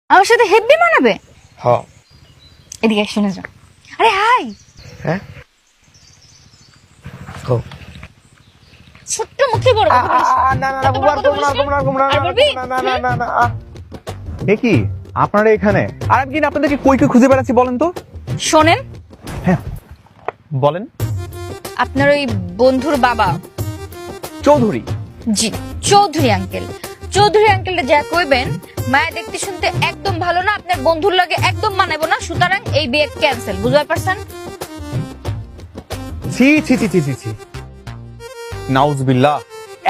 আমার সাথে হেব্বি মানাবে? হ্যাঁ। এদিকে শুনে যাও। আরে হাই। হ্যাঁ ও ছোট্ট মুখে বড় কথা বলিস। না না না কুমার কুমার কুমার কুমার না না না না এ কি আপনারা এখানে? আর আমি কিনা আপনাদেরকে কই কই খুঁজে বেড়াচ্ছি বলেন তো। শোনেন, হ্যাঁ বলেন। আপনার ওই বন্ধুর বাবা চৌধুরী? জি, চৌধুরী আঙ্কেল। চৌধুরী আঙ্কেলটা যা কইবেন মায়া দেখতে শুনতে একদম ভালো না, আপনার বন্ধুর লাগে একদম মানাবো না, সুতরাং এই বিয়ে ক্যান্সেল। বুঝতে পারছেন? ছি ছি ছি ছি ছি ছি নাউজুবিল্লাহ,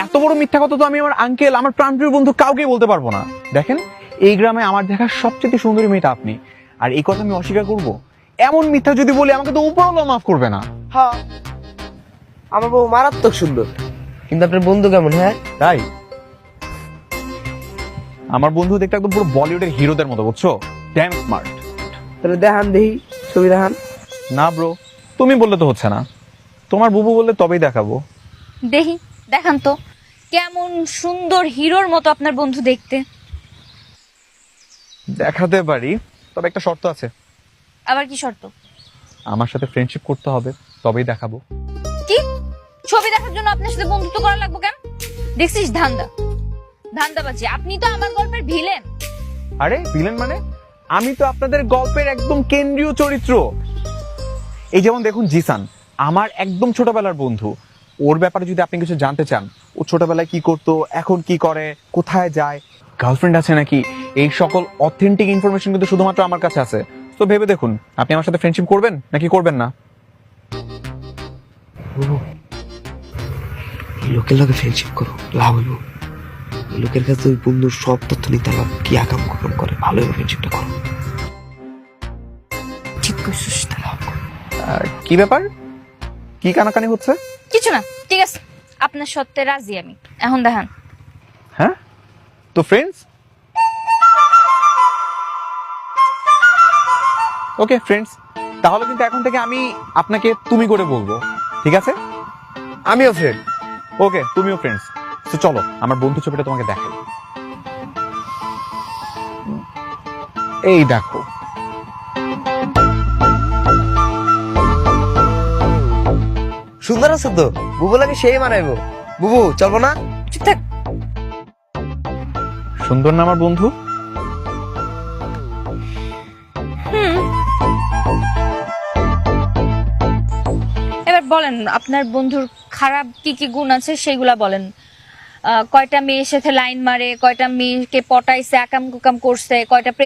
এত বড় মিথ্যা কথা তো আমি আমার আঙ্কেল, আমার প্রাণপ্রিয় বন্ধু কাউকেই বলতে পারবো না। দেখেন, এই গ্রামে আমার দেখা সবচেয়ে সুন্দরী মেয়েটা আপনি, আর এই কথা আমি অস্বীকার করব? এমন মিথ্যা যদি বলি আমাকে তো উপরওয়ালা মাফ করবে না। হ্যাঁ আমার বউ মারাত্মক সুন্দর, কিন্তু আপনার বন্ধু কেমন? হ্যাঁ তাই আমার বন্ধু দেখতে একদম পুরো বলিউডের হিরোদের মতো, বুঝছো? Damn smart. তাহলে দেখান দেখি, ছবি দেখান। না ব্রো, তুমি বললে তো হচ্ছে না, তোমার বুবু বললে তবেই দেখাবো। দেখি, দেখান তো কেমন সুন্দর হিরোর মতো আপনার বন্ধু দেখতে। দেখাতে পারি, তবে একটা শর্ত আছে। আবার কি শর্ত? আমার সাথে ফ্রেন্ডশিপ করতে হবে, তবেই দেখাবো। কি? ছবি দেখার জন্য আপনার সাথে বন্ধুত্ব করা লাগবে কেন? দেখছিস ধান্দা, ধান্দাবাজি। আপনি তো আমার গল্পের ভিলেন। আরে ভিলেন মানে? আমি তো আপনাদের গল্পের একদম কেন্দ্রীয় চরিত্র। এই যেমন দেখুন জিসান, আমার একদম ছোটবেলার বন্ধু। ওর ব্যাপারে যদি আপনি কিছু জানতে চান, ও ছোটবেলায় কি করতো, এখন কি করে, কোথায় যায়, গার্লফ্রেন্ড আছে নাকি, এই সকল অথেন্টিক ইনফরমেশন কিন্তু শুধুমাত্র আমার কাছে আছে। তো ভেবে দেখুন, আপনি আমার সাথে ফ্রেন্ডশিপ করবেন নাকি করবেন না? লোকের লগে ফ্রেন্ডশিপ করো, লাভ হইব। লোকের কাছে ওই বন্ধুর সব তথ্য নিতে লাভ, কি আকাম কুকাম করে, ভালো ফ্রেন্ডশিপটা করো। ঠিক কইছিস। কি ব্যাপার, কি কানাকানি হচ্ছে? কিছু না, ঠিক আছে, আপনার সত্যে রাজি আমি। এখন দেখান। হ্যাঁ, তো ফ্রেন্ডস? ওকে ফ্রেন্ডস, তাহলে কিন্তু এখন থেকে আমি আপনাকে তুমি করে বলবো, ঠিক আছে? আমিও ফ্রেন্ড। ওকে, তুমিও ফ্রেন্ডস। তো চলো আমার বন্ধু ছবিটা তোমাকে দেখাই। এই দেখো। সুন্দর আছে তো, বুবু লাগে সেই মানাইবো। বুবু চলবো না? চুপ থাক। সুন্দর না আমার বন্ধু? এবার বলেন আপনার বন্ধুর খারাপ কি কি গুণ আছে সেগুলা বলেন। কয়টা মেয়ের সাথে লাইন মারে, কয়টা মেয়েকে পটাইছে, আকাম কুকাম করছে, কয়টা